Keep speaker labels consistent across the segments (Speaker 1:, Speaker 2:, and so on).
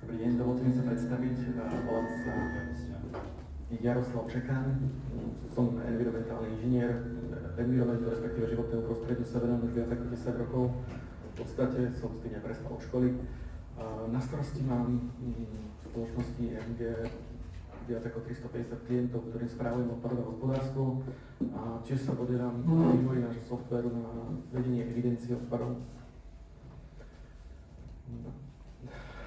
Speaker 1: Dobrý deň, dovolte mi sa predstaviť. Volám sa Jaroslav Čekán, som environmentálny inžinier. Environmentu, respektíve životného prostrediu sa venujem už viac ako 10 rokov. V podstate som s tým neprestal od školy. Na starosti mám v spoločnosti MG viac ako 350 klientov, ktorým správujem odpadové hospodárstvo a tiež sa podielam na vývoji nášho softvéru na vedenie evidencie odpadov.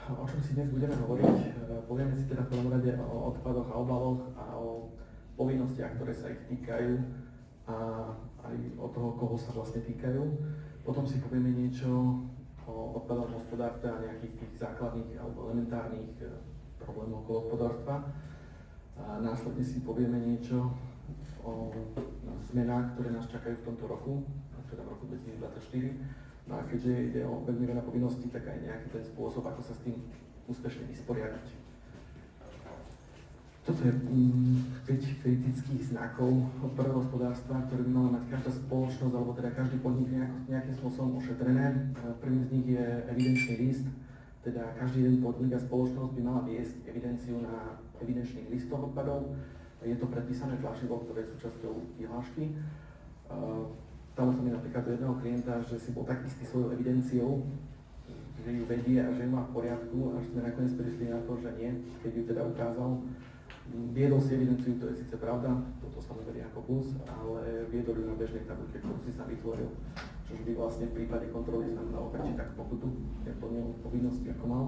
Speaker 1: O čom si dnes budeme hovoriť? Povieme si teda v prvom rade o odpadoch a obaloch a o povinnostiach, ktoré sa ich týkajú a aj o toho, koho sa vlastne týkajú. Potom si povieme niečo o odpadovom hospodárstve a nejakých tých základných alebo elementárnych problémov okolo hospodárstva. A následne si povieme niečo o zmenách, ktoré nás čakajú v tomto roku, teda v roku 2024. No a keďže ide o veľmi veľa povinností, tak aj nejaký ten spôsob, ako sa s tým úspešne vysporiadať. Toto je 5 kritických znakov odpadového hospodárstva, ktoré by mala mať každá spoločnosť, alebo teda každý podnik nejakým spôsobom ošetrené. Prvým z nich je evidenčný list, teda každý jeden podnik a spoločnosť by mala viesť evidenciu na evidenčných listoch odpadov. Je to predpísané v dlaždivoch, ktoré sú súčasťou vyhlášky. Stalo sa mi napríklad do jedného klienta, že si bol tak istý svojou evidenciou, že ju vedie a že ju má v poriadku, až sme nakoniec prišli na to, že nie, keď ju teda ukázal. Viedol si evidenciu, to je síce pravda, toto sa mu berie ako plus, ale viedol ju na bežnej tabuľke, ktorú si sa vytvoril. Čo by vlastne v prípade kontroly znamenalo tak či tak pokutu, neplnil povinnosti ako mal.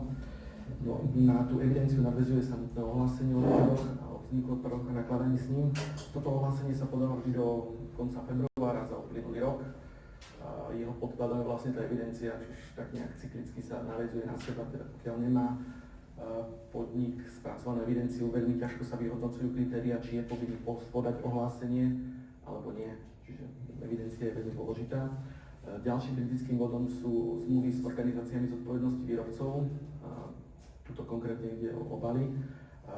Speaker 1: No, na tú evidenciu nadväzuje samotné ohlásenie o odpadoch a o vzniku odpadoch a nakladaní s ním. Toto ohlásenie sa podáva vždy do konca februára za uplynulý rok. Jeho podkladom je vlastne tá evidencia, čiže tak nejak cyklicky sa naväzuje na seba, teda pokiaľ nemá podnik spracovanú evidenciu, veľmi ťažko sa vyhodnocujú kritériá, či je povinný podať ohlásenie alebo nie. Čiže evidencia je veľmi dôležitá. Ďalším kritickým bodom sú zmluvy s organizáciami zodpovednosti výrobcov. Tuto konkrétne ide o obaly.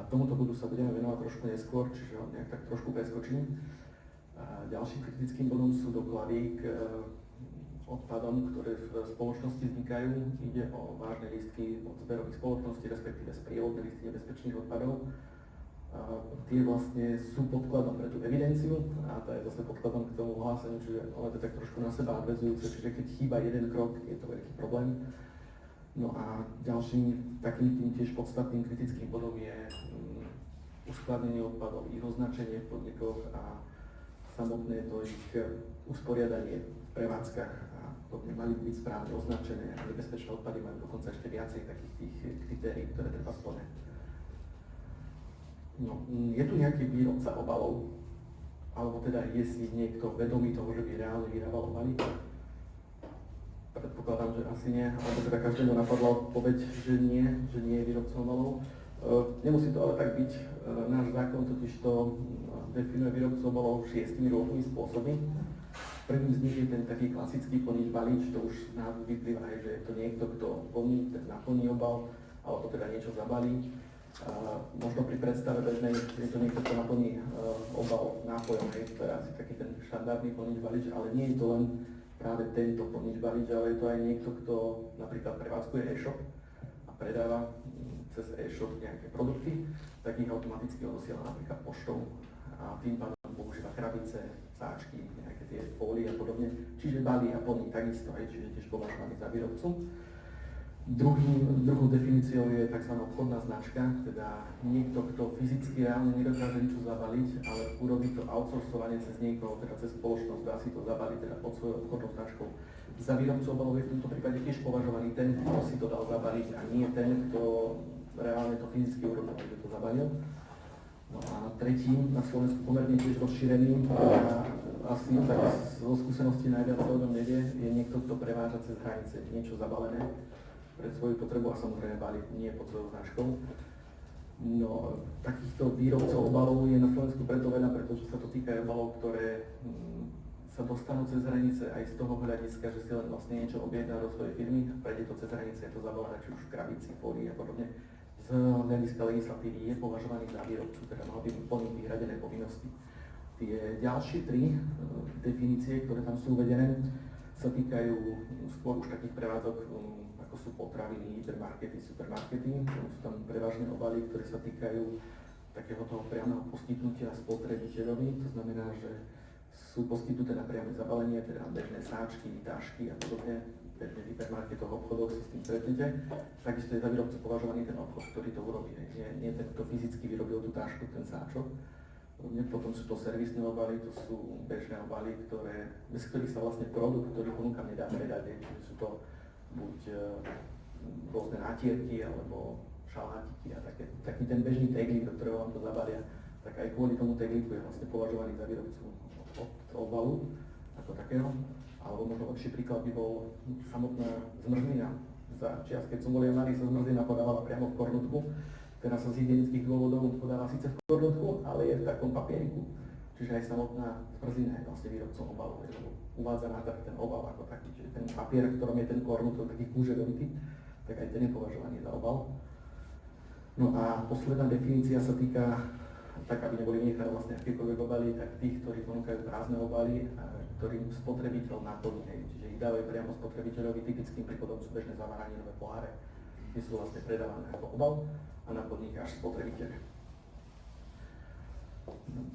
Speaker 1: Tomuto bodu sa budeme venovať trošku neskôr, čiže ho nejak tak trošku preskočím. Ďalším kritickým bodom sú doklady k odpadom, ktoré v spoločnosti vznikajú. Ide o vážne listky od zberových spoločností, respektíve sprievodné listy nebezpečných odpadov. Tie vlastne sú podkladom pre tú evidenciu a to je zase podkladom k tomu ohláseniu, čiže ale to tak trošku na seba nadväzujúce, čiže keď chýba jeden krok, je to veľký problém. No a ďalším takým tým tiež podstatným kritickým bodom je uskladnenie odpadov, ich označenie v podnikoch a samotné to ich usporiadanie v prevádzkach a podobne mali byť správne označené a nebezpečné odpady majú dokonca ešte viacej takých tých kritérií, ktoré treba splňať. No, je tu nejaký výrobca obalov, alebo teda je si niekto vedomý toho, že by reálne vyrábal obaly? Predpokladám, že asi nie, alebo teda každému napadla odpoveď, že nie je výrobcom obalov. Nemusí to ale tak byť. Náš zákon totiž to definuje výrobcu obalov 6 rôznymi spôsobmi. Prvým z nich je ten taký klasický plnič balíč, to už z názvu vyplýva, že je to niekto, kto plní, ten naplní obal, alebo teda niečo zabalí. Možno pri predstave bežnej je to niekto, kto naplní obal nápojom, to je asi taký ten štandardný plnič balíč, ale nie je to len práve tento plnič balíč, ale je to aj niekto, kto napríklad prevádzkuje e-shop a predáva cez e-shop nejaké produkty, tak ich automaticky odosiela napríklad poštou a tým pádom používa krabice, sáčky, nejaké tie fólie a podobne, čiže balí a plní takisto aj, čiže tiež považovaný za výrobcu. Druhou definíciou je tzv. Obchodná značka, teda niekto, kto fyzicky reálne nedokáže niečo zabaliť, ale urobí to outsourcovanie cez niekoho, teda cez spoločnosť, dá si to zabaliť teda pod svojou obchodnou značkou. Za výrobcu obalov je v tomto prípade tiež považovaný ten, kto si to dal zabaliť a nie ten, kto reálne to fyzicky urobil, že to zabalil. No a tretím, na Slovensku pomerne tiež rozšíreným, a asi tak zo skúsenosti najviac sa o tom nevie, je niekto, kto preváža cez hranice niečo zabalené pre svoju potrebu a samozrejme balí nie pod svojou značkou. No, takýchto výrobcov obalov je na Slovensku preto veľa, pretože sa to týka obalov, ktoré sa dostanú cez hranice aj z toho hľadiska, že si len vlastne niečo objedná do svojej firmy a prejde to cez hranice, je to zabalené či už v krabici, fólii a podobne. Z hľadiska legislatívy je považovaný za výrobcu, teda mal by plniť vyhradené povinnosti. Tie ďalšie tri definície, ktoré tam sú uvedené, sa týkajú skôr už takých prevádzok, ako sú potraviny, hypermarkety, supermarkety. Sú tam prevažné obaly, ktoré sa týkajú takého toho priameho poskytnutia spotrebiteľovi. To znamená, že sú poskytnuté na priame zabalenie, teda bežné sáčky, tašky a podobne. Bežne v hypermarketoch, obchodoch si s tým stretnete. Takisto je za výrobcu považovaný ten obchod, ktorý to urobí. Nie ten, kto fyzicky vyrobil tú tašku, ten sáčok. Potom sú to servisné obaly, to sú bežné obaly, bez ktorých sa vlastne produkt, ktorý ponúkam, nedá predať. Čiže sú to buď rôzne nátierky, alebo šalátiky a taký ten bežný taglík, do ktorého vám to zabalia, tak aj kvôli tomu taglíku je vlastne považovaný za výrobcu od obalu ako takého. Alebo možno lepší príklad by bol samotná zmrzlina. Za čias, keď som bol malý, sa zmrzlina podávala priamo v kornutku. Teraz sa z hygienických dôvodov podáva síce v kornutku, ale je v takom papieriku. Čiže aj samotná zmrzlina je vlastne výrobcom obalu. Uvádza na ten obal ako taký. Čiže ten papier, v ktorom je ten kornutok taký kúželovitý, tak aj ten je považovaný za obal. No a posledná definícia sa týka, tak aby neboli vynechané vlastne akékoľvek obaly, tak tých, ktorí ponúkajú prázdne obaly, ktorým spotrebiteľ naplní. Čiže ich dávajú priamo spotrebiteľovi. Typickým príkladom sú bežné zavaráninové poháre, kde sú vlastne predávané ako obal a naplní ich až spotrebiteľ.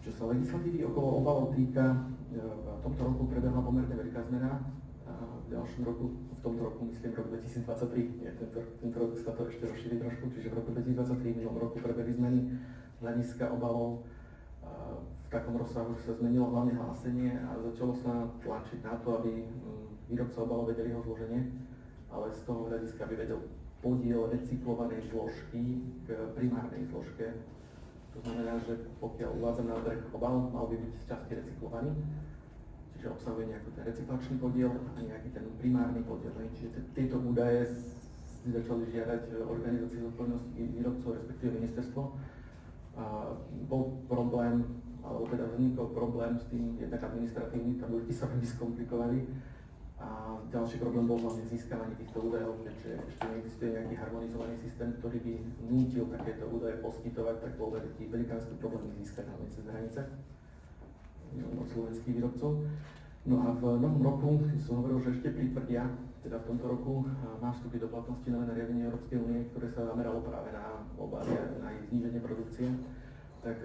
Speaker 1: Čo sa legislatívy okolo obalov týka, v tomto roku prebehla pomerne veľká zmena. V ďalšom roku, v tomto roku myslím rok 2023, tento rok sa to ešte rozšíri trošku, čiže v roku 2023 minulom roku prebehli zmeny z hľadiska obalov v takom rozsahu, že sa zmenilo hlavne hlásenie a začalo sa tlačiť na to, aby výrobca obalov vedel jeho zloženie, ale z toho hľadiska by vedel podiel recyklovanej zložky k primárnej zložke. To znamená, že pokiaľ uvádzam na trh obal, mal by byť z časti recyklovaný, čiže obsahuje nejaký ten recyklačný podiel a nejaký ten primárny podiel. Čiže tieto údaje si začali žiadať organizácie zodpovednosti výrobcov, respektíve ministerstvo. Bol problém, alebo teda vznikol problém s tým jednak administratívny, tabulky sa veľmi skomplikovali. A ďalší problém bol vlastne získavanie týchto údajov, keďže ešte neexistuje nejaký harmonizovaný systém, ktorý by nútil takéto údaje poskytovať, tak bol veľký velikánsky problém získať hlavne cez hranice od slovenských výrobcov. No a v novom roku som hovoril, že ešte pritvrdia, teda v tomto roku má vstúpiť do platnosti nové nariadenie Európskej únie, ktoré sa zameralo práve na obaly a na ich zníženie produkcie. Tak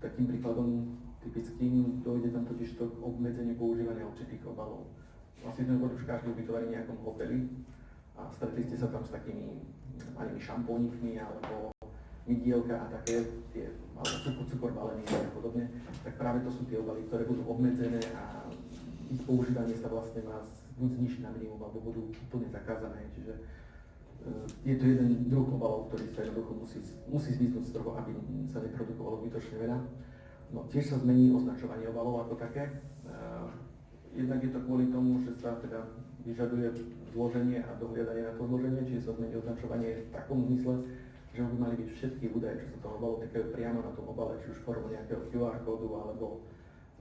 Speaker 1: takým príkladom typickým dojde tam totiž to k obmedzeniu používania určitých obalov. Vlastne sme boli už každý ubytovaní v nejakom hoteli a stretli ste sa tam s takými malými šampónikmi alebo mydielka a také tie, alebo cukor balený a podobne, tak práve to sú tie obaly, ktoré budú obmedzené a ich používanie sa vlastne má buď znižiť na minimum, alebo budú úplne zakázané. Čiže je to jeden druh obalov, ktorý sa jednoducho musí zmiznúť z trhu, aby sa neprodukovalo zbytočne veľa. No, tiež sa zmení označovanie obalov ako také. Jednak je to kvôli tomu, že sa teda vyžaduje zloženie a dohliadanie na to zloženie, čiže sa zmení označovanie v takom zmysle, že by mali byť všetky údaje, čo sa toho obalu týkajú priamo na tom obale, či už formou nejakého QR kódu alebo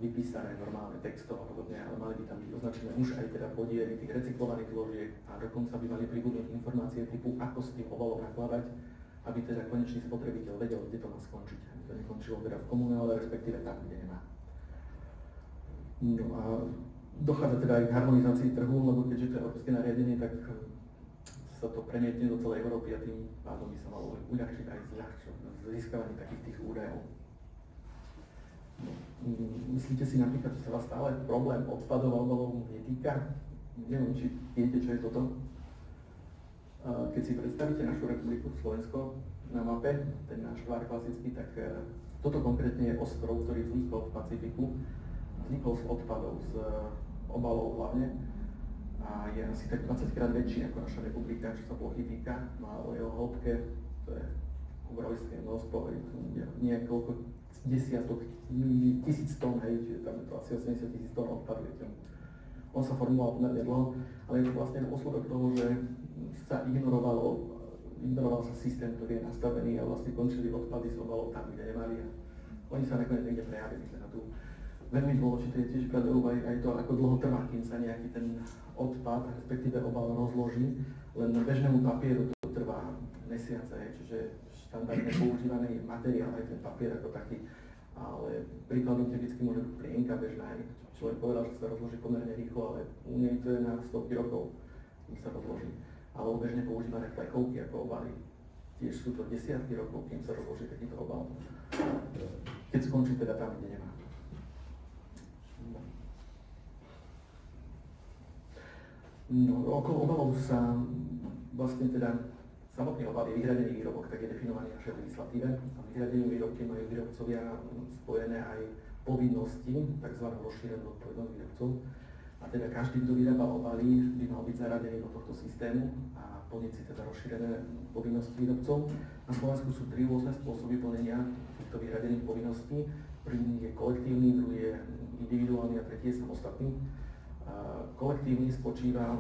Speaker 1: vypísané normálne textov a podobne, ale mali by tam byť označené už aj teda podiely tých recyklovaných zložiek a dokonca by mali pribudnúť informácie typu, ako s tým obalom nakladať, aby teda konečný spotrebiteľ vedel, kde to má skončiť, aby to nekončilo teda v komunále, respektíve tam, kde nemá. No a dochádza teda aj k harmonizácii trhu, lebo keďže to je európske nariadenie, tak sa to premietne do celej Európy a tým pádom by sa malo uľahčiť aj získavanie takých tých údajov. Myslíte si napríklad, že sa vás stále problém odpadov a obalov netýka? Neviem, či viete, čo je toto. Keď si predstavíte našu republiku, Slovensko, na mape, ten náš tvar klasický, tak toto konkrétne je ostrov, ktorý vznikol v Pacifiku. Vznikol z odpadov, z obalov hlavne a je asi tak 20-krát väčší ako naša republika, čo sa plochy týka. No a o jeho hĺbke, to je obrovské množstvo, niekoľko desiatok tisíc tón, čiže tam je to asi 80 000 tón odpadu. On sa formoval pomerne dlho, ale je to vlastne dôsledok toho, že sa ignoroval sa systém, ktorý je nastavený a vlastne končili odpady z obalov tam, kde nemali a oni sa nakoniec niekde prejavili. Veľmi dôležité je tiež brať do úvahy aj to, ako dlho trvá, kým sa nejaký ten odpad, respektíve obal rozloží. Len bežnému papieru to trvá mesiace, čiže štandardne používaný materiál, aj ten papier ako taký, Ale príkladom typicky môže byť plienka bežná. Človek povedal, že sa rozloží pomerne rýchlo, ale u nej to je na stovky rokov, kým sa rozloží. Alebo bežne používané plechovky ako obaly. Tiež sú to desiatky rokov, kým sa rozloží takýto obal. Keď skončí teda tam, kde nemá. No, okolo obalov sa vlastne teda samotný obal je vyhradený výrobok, tak je definovaný v našej legislatíve. A vyhradení výrobky majú výrobcovia spojené aj povinnosti, tzv. Rozšírenú odpovednosť výrobcov. A teda každý, kto vyrába obaly, by mal byť zaradený do tohto systému a plniť si teda rozšírené povinnosti výrobcov. Na Slovensku sú 3 rôzne spôsoby plnenia týchto vyhradených povinností. Prvý je kolektívny, druhý je individuálny a tretí je samostatný. Kolektívny spočíva,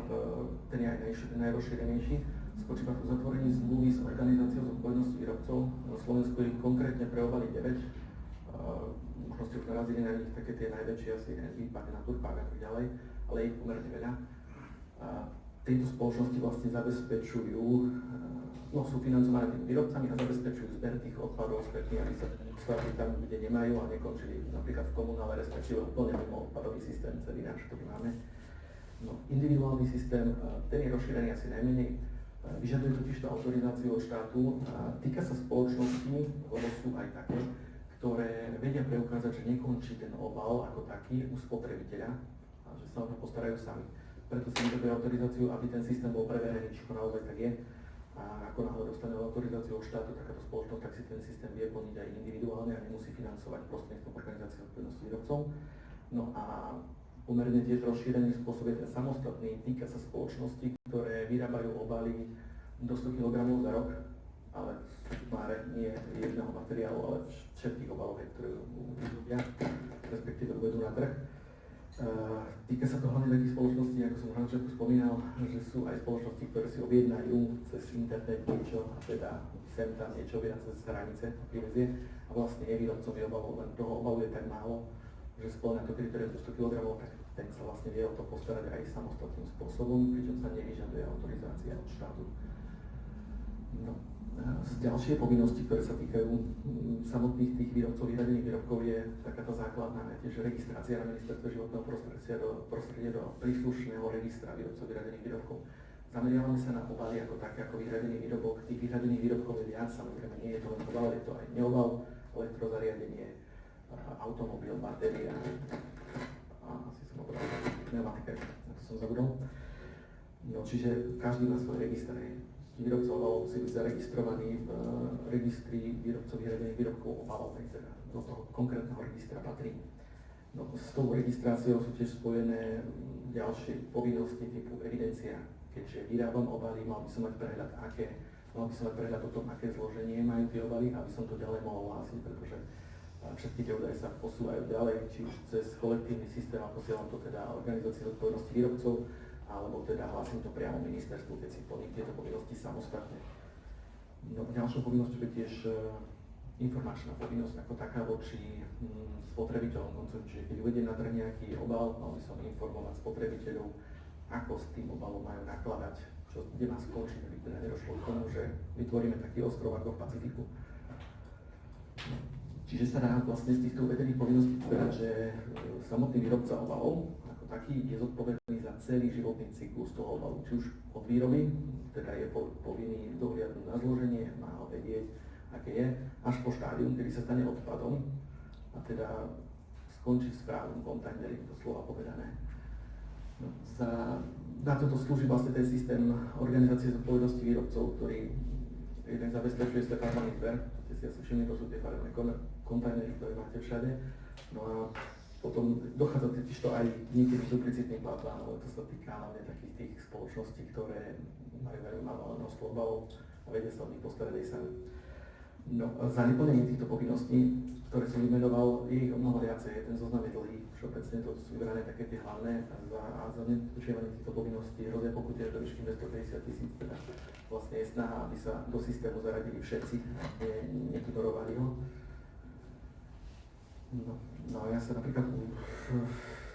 Speaker 1: ten je aj najrozšírenejší, spočíva v uzatvorení zmluvy s organizáciou zodpovednosti výrobcov. Na Slovensku je konkrétne pre obaly 9. Možno ste už narazili na nich také tie najväčšie, asi Envipak, Naturpak a tak ďalej, ale je ich pomerne veľa. Tieto spoločnosti vlastne zabezpečujú, sú financované tými výrobcami a zabezpečujú zber tých odpadov spätne, aby sa postavili tam, kde nemajú a nekončili napríklad v komunále, respektíve úplne mimo odpadový systém celý náš, ktorý máme. No, individuálny systém, ten je rozšírený asi najmenej, vyžaduje totiž to autorizáciu od štátu a týka sa spoločností, lebo sú aj také, ktoré vedia preukázať, že nekončí ten obal ako taký u spotrebiteľa a že sa o to postarajú sami. Preto si vyžaduje autorizáciu, aby ten systém bol preverený, či to naozaj tak je. A ako náhle dostane autorizáciu od štátu, takáto spoločnosť, tak si ten systém vie plniť aj individuálne a nemusí financovať prostredníctvom organizácie zodpovednosti výrobcov. No a pomerne tiež rozšírený spôsob je ten samostatný, týka sa spoločností, ktoré vyrábajú obaly do 100 kg za rok, ale v máre nie jedného materiálu, ale všetkých obalov, ktoré vyrobia, respektíve uvedú na trh. Týka sa to hlavne takých spoločností, ako som na začiatku spomínal, že sú aj spoločnosti, ktoré si objednajú cez internet niečo, a teda sem tam niečo objedná cez hranice a privezie a vlastne je výrobcom obalov, len toho obalu je tak málo, že spĺňa to kritérium 100 kg, tak ten sa vlastne vie o to postarať aj samostatným spôsobom, pričom sa nevyžaduje autorizácia od štátu. No. Z ďalšie povinnosti, ktoré sa týkajú samotných tých výrobcov, vyradených výrobkov, je taká tá základná, tiež registrácia na ministerstve životného prostredia do príslušného registra výrobcov vyradených výrobkov. Zameriavame sa na obaly ako také, ako vyhradený výrobok. Tých vyhradených výrobkov je viac, samozrejme nie je to len obal, je to aj neobal, elektrozariadenie, automobil, batéria, asi som povedal, pneumatika, na to som zabudol. No, čiže každý má svoj register. Výrobca obalov musí byť zaregistrovaný v registri výrobcov vyhradených výrobkov obalov, teda do toho konkrétneho registra patrí. No, s tou registráciou sú tiež spojené ďalšie povinnosti typu evidencia. Keďže vyrábam obaly, mal by som mať prehľad, o tom, aké zloženie majú tie obaly, aby som to ďalej mohol hlásiť, pretože všetky tie údaje sa posúvajú ďalej, či už cez kolektívny systém, a posielam to teda organizácii zodpovednosti výrobcov, alebo teda hlásim to priamo ministerstvu, keď si plním tieto povinnosti samostatne. No, ďalšou povinnosťou je tiež informačná povinnosť ako taká voči spotrebiteľom koncom, čiže keď uvediem na trh nejaký obal, mal by som informovať spotrebiteľov, ako s tým obalom majú nakladať, kde má skončiť, aby teda nedošlo k tomu, že vytvoríme taký ostrov ako v Pacifiku. Čiže sa dá vlastne z týchto uvedených povinností povedať, že samotný výrobca obalov ako taký je zodpovedný za celý životný cyklus toho obalu, či už od výroby, teda je povinný dohliadnúť na zloženie, má ho vedieť, aké je, až po štádium, kedy sa stane odpadom a teda skončí v správnom kontajneri, to slova povedané. No, na toto slúži vlastne ten systém organizácie zodpovednosti výrobcov, ktorý jeden zabezpečuje separovaný zber, to si asi všimli, to sú tie farebné kontajnery, ktoré máte všade. No a potom dochádza totiž to aj niekedy k duplicitným platbám, ale to sa týka hlavne takých tých spoločností, ktoré majú veľmi malé množstvo obalov a vedia sa o nich postarať aj sami. No, za neplnenie týchto povinností, ktoré som vymenoval, je ich o mnoho viacej, ten zoznam je dlhý, všeobecne to sú vybrané také tie hlavné a za nedodržiavanie týchto povinností hrozia pokuty až do výšky 250 000, teda vlastne je snaha, aby sa do systému zaradili všetci, netudorovali ho. No a ja sa napríklad u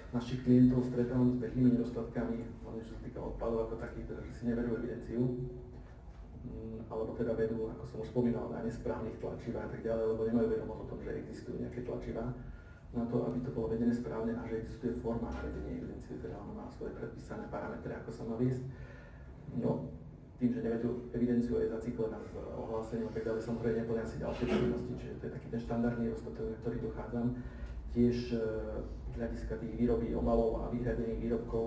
Speaker 1: našich klientov stretávam s bežnými nedostatkami, hlavne čo sa týka odpadov ako takých, teda že si neberú evidenciu. alebo teda vedú, ako som už spomínal, na nesprávnych tlačivách a tak ďalej, lebo nemajú vedomosť o tom, že existujú nejaké tlačivá na to, aby to bolo vedené správne a že existuje forma na vedenie evidencie, teda ono má svoje predpísané parametre, ako sa má viesť. No, tým, že nevedú evidenciu je zaciklená s ohlásením a tak ďalej, samozrejme neplnia si ďalšie povinnosti, čiže to je taký ten štandardný rozpočet, na ktorý dochádzam. Tiež z hľadiska tých výroby obalov a vyhradených výrobkov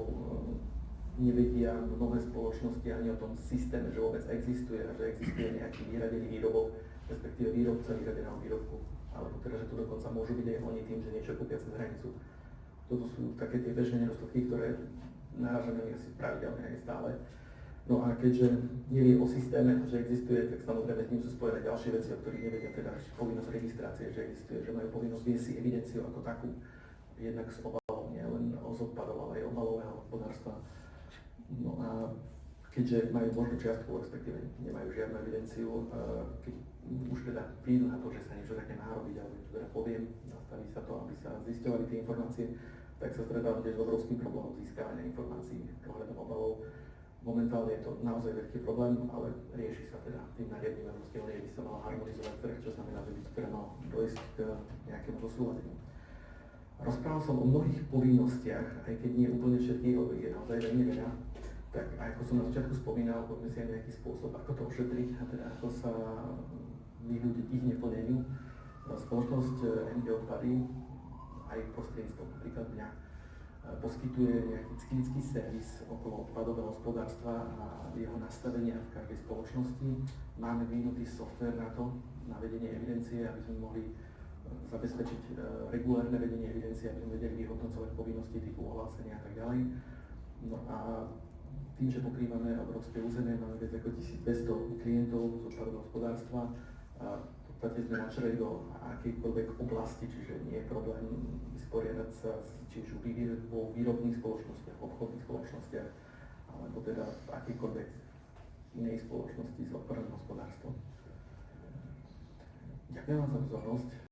Speaker 1: nevedia mnohé spoločnosti ani o tom systéme, že vôbec existuje a že existuje nejaký vyhradený výrobok, respektíve výrobca vyhradeného výrobku. Alebo teda, že tu dokonca môžu byť aj oni tým, že niečo kúpia cez hranicu. Toto sú také tie bežné nedostatky, ktoré narážame asi pravidelne aj stále. No a keďže nevie o systéme, že existuje, tak samozrejme s ním sú spojené ďalšie veci, o ktorých nevedia, teda povinnosť registrácie, že existuje, že majú povinnosť viesť si evidenciu ako takú, jednak s obalom, nie len z odpadov, ale aj obalového hospodárstva. No a keďže majú možnú čiastku, respektíve nemajú žiadnu evidenciu, keď už teda prídu na to, že sa niečo také má robiť, alebo niečo teda poviem, nastaví sa to, aby sa zisťovali tie informácie, tak sa stretávam tiež s obrovským problémom získavania informácií ohľadom obalov. Momentálne je to naozaj veľký problém, ale rieši sa teda tým nariadením Európskej únie, by sa malo harmonizovať trh, čo znamená, že by to teda malo dojsť k nejakému zosúladeniu. Rozprával som o mnohých povinnostiach, aj keď nie úplne všetkých, lebo je naozaj veľmi veľa. Tak ako som na začiatku spomínal, poďme si aj nejaký spôsob, ako to ošetriť a teda ako sa vyhnúť ich neplneniu. Spoločnosť MG Odpady aj prostredníctvom napríklad mňa poskytuje nejaký cynický servis okolo odpadového hospodárstva a jeho nastavenia v každej spoločnosti. Máme vyvinutý software na to, na vedenie evidencie, aby sme mohli zabezpečiť regulárne vedenie evidencie, aby sme vedeli vyhodnocovať povinnosti typu ohlásenia a tak ďalej. No a tým, že pokrývame európske územie, máme viac ako 1200 klientov z odpadového hospodárstva a v podstate sme načali do akejkoľvek oblasti, čiže nie je problém vysporiadať sa či už vo výrobných spoločnostiach, v obchodných spoločnostiach, alebo teda v akejkoľvek inej spoločnosti s odpadovým hospodárstvom. Ďakujem vám za pozornosť.